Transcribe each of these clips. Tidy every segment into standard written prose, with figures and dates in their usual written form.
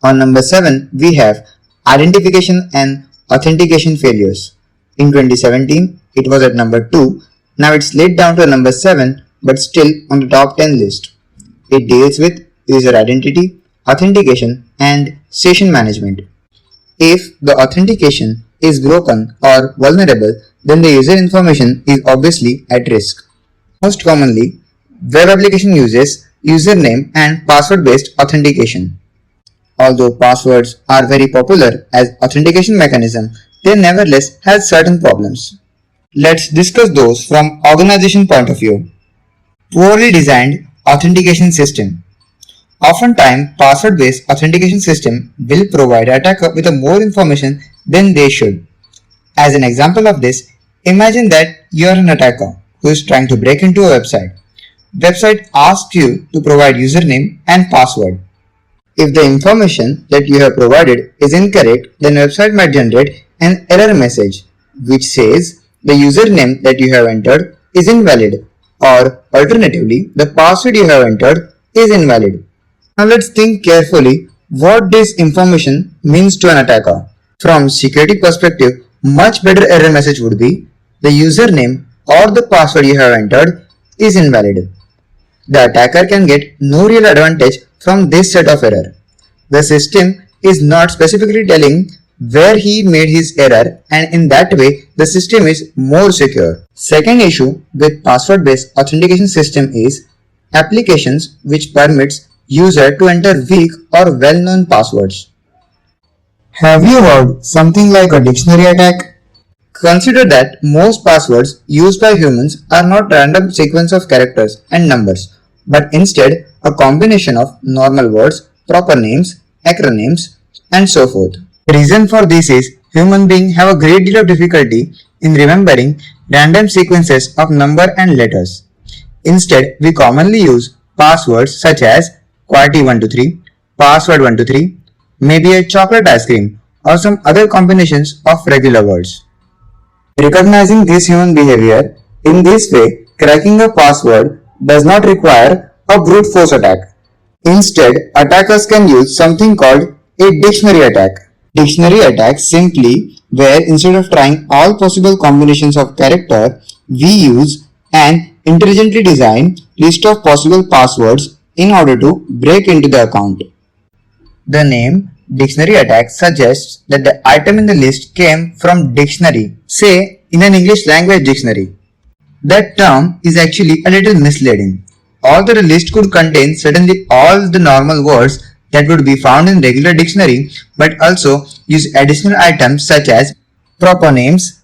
On number 7, we have identification and authentication failures. In 2017, it was at number 2. Now it's slid down to number 7, but still on the top 10 list. It deals with user identity, authentication, and session management. If the authentication is broken or vulnerable, then the user information is obviously at risk. Most commonly, web application uses username and password-based authentication. Although passwords are very popular as authentication mechanism, they nevertheless have certain problems. Let's discuss those from organization point of view. Poorly designed authentication system. Oftentimes, password-based authentication system will provide attacker with more information than they should. As an example of this, imagine that you are an attacker who is trying to break into a website. Website asks you to provide username and password. If the information that you have provided is incorrect, then website might generate an error message which says the username that you have entered is invalid, or alternatively, the password you have entered is invalid. Now let's think carefully what this information means to an attacker. From security perspective, much better error message would be the username or the password you have entered is invalid. The attacker can get no real advantage from this set of error. The system is not specifically telling where he made his error, and in that way the system is more secure. Second issue with password-based authentication system is applications which permits user to enter weak or well-known passwords. Have you heard something like a dictionary attack? Consider that most passwords used by humans are not random sequence of characters and numbers, but instead a combination of normal words, proper names, acronyms, and so forth. The reason for this is human beings have a great deal of difficulty in remembering random sequences of number and letters. Instead, we commonly use passwords such as QWERTY123, password123, maybe a chocolate ice cream, or some other combinations of regular words. Recognizing this human behavior, in this way, cracking a password does not require a brute force attack. Instead, attackers can use something called a dictionary attack. Dictionary attack simply where instead of trying all possible combinations of character, we use an intelligently designed list of possible passwords in order to break into the account. The name dictionary attack suggests that the item in the list came from dictionary, say in an English language dictionary. That term is actually a little misleading. Although the list could contain certainly all the normal words that would be found in regular dictionary, but also use additional items such as proper names,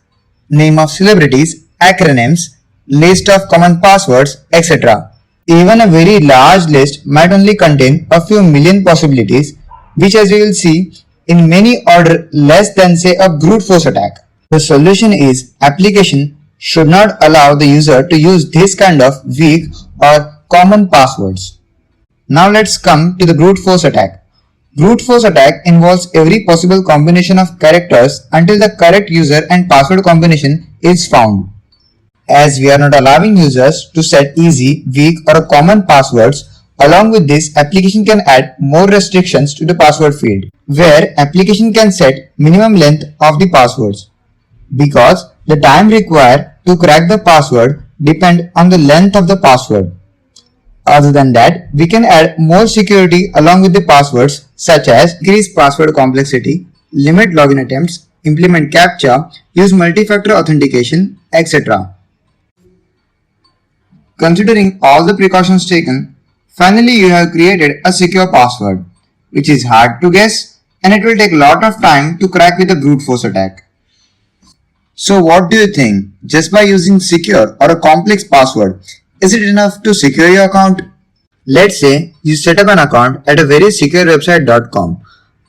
name of celebrities, acronyms, list of common passwords, etc. Even a very large list might only contain a few million possibilities, which as we will see in many order less than say a brute force attack. The solution is application should not allow the user to use this kind of weak or common passwords. Now let's come to the brute force attack. Brute force attack involves every possible combination of characters until the correct user and password combination is found. As we are not allowing users to set easy, weak or common passwords, along with this application can add more restrictions to the password field, where application can set minimum length of the passwords, because the time required to crack the password depends on the length of the password. Other than that, we can add more security along with the passwords such as increase password complexity, limit login attempts, implement CAPTCHA, use multi-factor authentication, etc. Considering all the precautions taken, finally you have created a secure password, which is hard to guess and it will take a lot of time to crack with a brute force attack. So what do you think? Just by using secure or a complex password, is it enough to secure your account? Let's say you set up an account at a very secure website.com.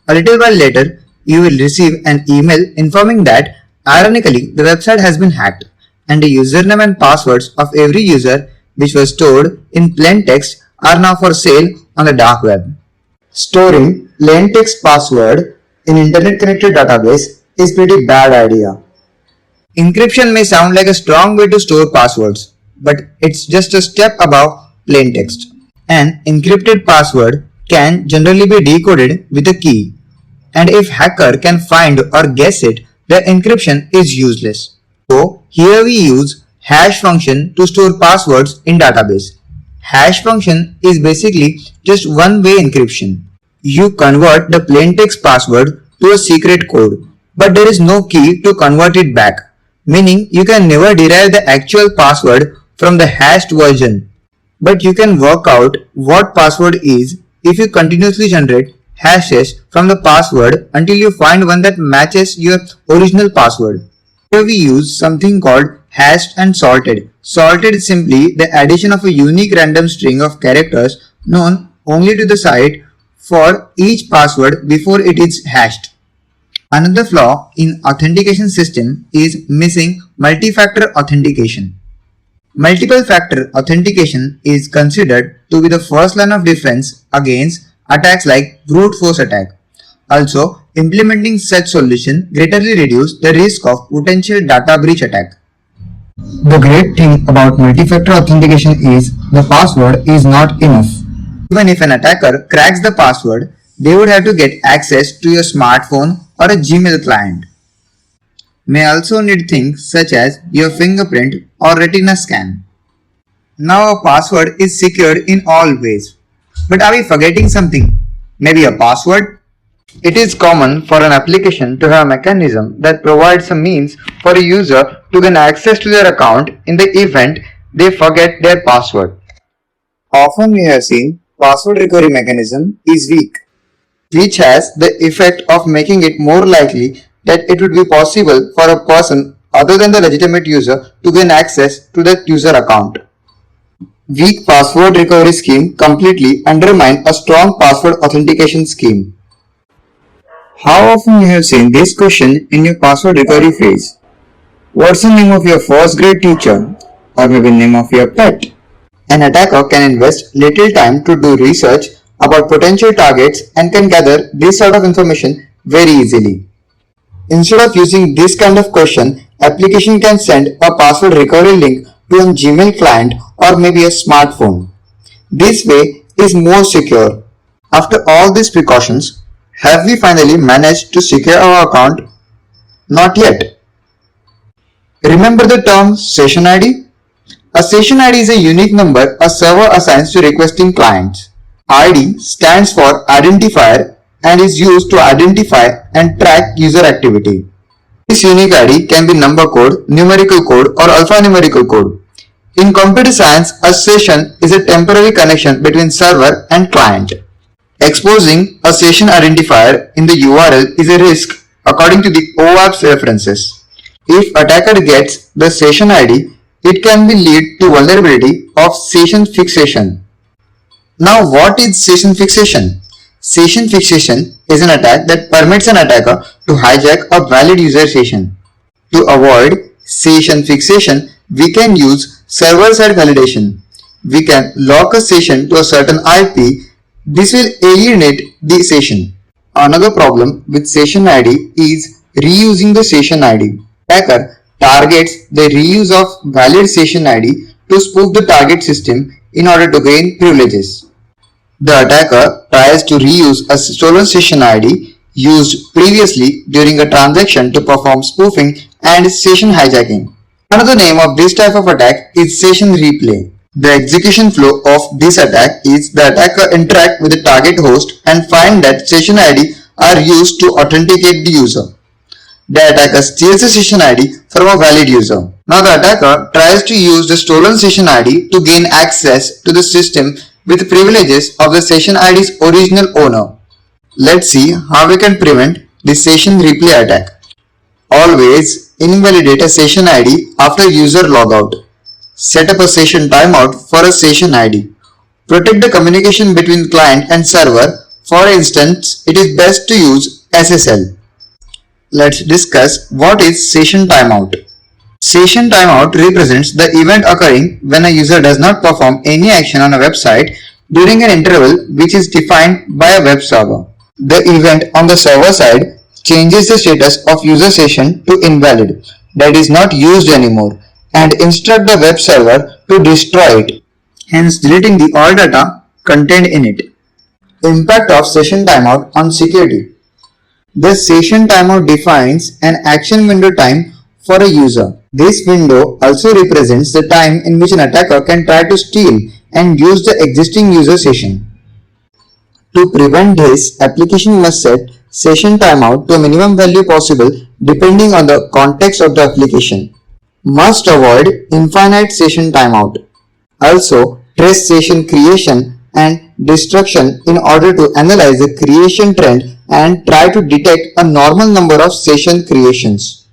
A little while later, you will receive an email informing that, ironically, the website has been hacked and the username and passwords of every user which was stored in plain text are now for sale on the dark web. Storing plain text password in internet connected database is pretty bad idea. Encryption may sound like a strong way to store passwords, but it's just a step above plain text. An encrypted password can generally be decoded with a key, and if hacker can find or guess it, the encryption is useless. So here we use hash function to store passwords in database. Hash function is basically just one-way encryption. You convert the plain text password to a secret code, but there is no key to convert it back, meaning you can never derive the actual password from the hashed version. But you can work out what password is if you continuously generate hashes from the password until you find one that matches your original password. Here we use something called hashed and sorted. Sorted is simply the addition of a unique random string of characters known only to the site for each password before it is hashed. Another flaw in authentication system is missing multi-factor authentication. Multiple factor authentication is considered to be the first line of defense against attacks like brute force attack. Also, implementing such solution greatly reduces the risk of potential data breach attack. The great thing about multi-factor authentication is the password is not enough. Even if an attacker cracks the password, they would have to get access to your smartphone or a Gmail client. May also need things such as your fingerprint or retina scan. Now a password is secured in all ways. But are we forgetting something? Maybe a password? It is common for an application to have a mechanism that provides a means for a user to gain access to their account in the event they forget their password. Often we have seen password recovery mechanism is weak, which has the effect of making it more likely that it would be possible for a person other than the legitimate user to gain access to that user account. Weak password recovery scheme completely undermine a strong password authentication scheme. How often you have seen this question in your password recovery phase? What's the name of your first grade teacher? Or maybe the name of your pet? An attacker can invest little time to do research about potential targets and can gather this sort of information very easily. Instead of using this kind of question, application can send a password recovery link to a Gmail client or maybe a smartphone. This way is more secure. After all these precautions, have we finally managed to secure our account? Not yet. Remember the term session ID? A session ID is a unique number a server assigns to requesting clients. ID stands for identifier and is used to identify and track user activity. This unique ID can be number code, numerical code or alphanumerical code. In computer science, a session is a temporary connection between server and client. Exposing a session identifier in the URL is a risk according to the OWASP references. If attacker gets the session ID, it can be lead to vulnerability of session fixation. Now what is session fixation? Session fixation is an attack that permits an attacker to hijack a valid user session. To avoid session fixation, we can use server-side validation. We can lock a session to a certain IP. This will alienate the session. Another problem with session ID is reusing the session ID. Attacker targets the reuse of valid session ID to spoof the target system in order to gain privileges. The attacker tries to reuse a stolen session ID used previously during a transaction to perform spoofing and session hijacking. Another name of this type of attack is session replay. The execution flow of this attack is the attacker interact with the target host and find that session ID are used to authenticate the user. The attacker steals the session ID from a valid user. Now the attacker tries to use the stolen session ID to gain access to the system with privileges of the session ID's original owner. Let's see how we can prevent the session replay attack. Always invalidate a session ID after user logout. Set up a session timeout for a session ID. Protect the communication between client and server. For instance, it is best to use SSL. Let's discuss what is session timeout. Session timeout represents the event occurring when a user does not perform any action on a website during an interval which is defined by a web server. The event on the server side changes the status of user session to invalid, that is not used anymore, and instruct the web server to destroy it, hence deleting the all data contained in it. Impact of session timeout on security. The session timeout defines an action window time for a user. This window also represents the time in which an attacker can try to steal and use the existing user session. To prevent this, application must set session timeout to a minimum value possible depending on the context of the application. Must avoid infinite session timeout. Also, trace session creation and destruction in order to analyze the creation trend and try to detect a normal number of session creations.